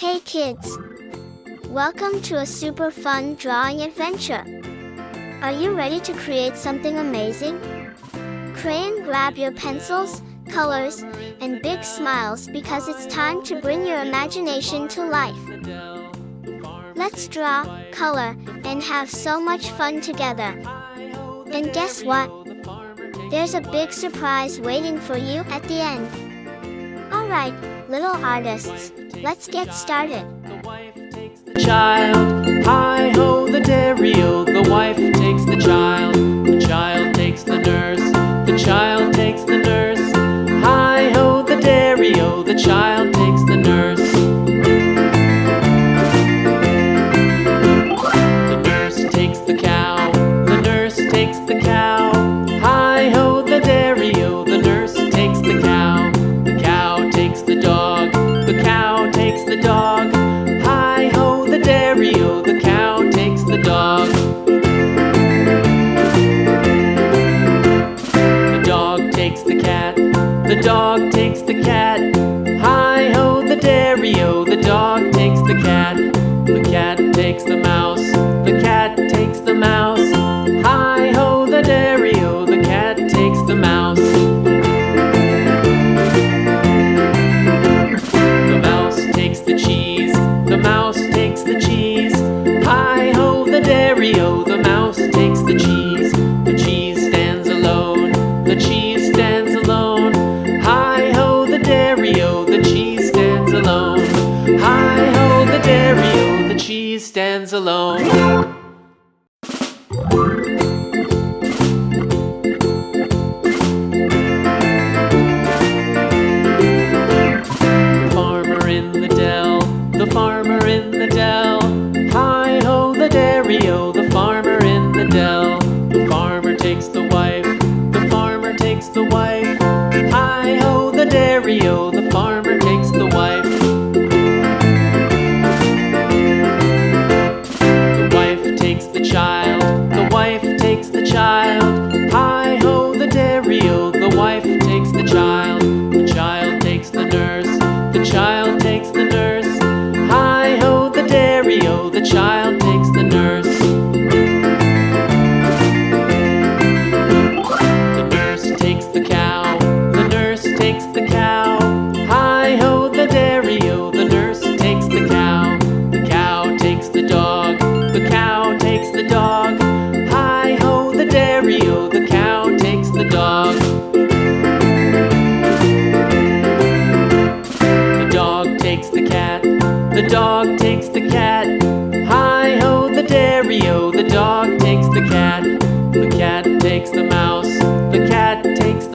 Hey kids! Welcome to a super fun drawing adventure. Are you ready to create something amazing? Crayon, grab your pencils, colors, and big smiles because it's time to bring your imagination to life. Let's draw, color, and have so much fun together. And guess what? There's a big surprise waiting for you at the end. Alright, little artists, let's get started. Child, hi-ho the dairy-o, the wife takes the child takes the nurse, the child takes the nurse. Hi-ho the dairy-o, the child takes the nurse. The nurse takes the cow, the nurse takes the cow. Hi-ho the dairy-o, the nurse takes the cow takes the dog, the cow takes the dog. Hi-ho the dairy-o, the cow takes the dog. The dog takes the cat, the dog takes the cat. Hi-ho the dairy-o, the dog takes the cat takes the mouse, the cat takes the mouse. Hi-ho the dairy-o, the cat takes the mouse. The cheese, the mouse takes the cheese. Hi-ho the dairy-o, the mouse takes the cheese. The cheese stands alone, the cheese stands alone. Hi-ho the dairy-o, the cheese stands alone. Hi-ho the dairy-o, the cheese stands alone. The farmer in the dell. Hi-ho the dairy-o, the farmer in the dell. The farmer takes the wife, the farmer takes the wife. Hi-ho the dairy-o, the farmer takes the wife. The wife takes the child, the wife takes the child. Hi-ho the dairy-o, the wife takes the child takes the nurse, the child takes the nurse. Hi-ho the dairy-o, the child takes the nurse. The nurse takes the cow, the nurse takes the cow. Hi-ho the dairy-o, the nurse takes the cow takes the dog, the cow takes the dog. Hi-ho the dairy-o, the cow takes the dog. The dog takes the cat, the dog takes the cat. Hi-ho the dairy-o, the dog takes the cat takes the mouse, the cat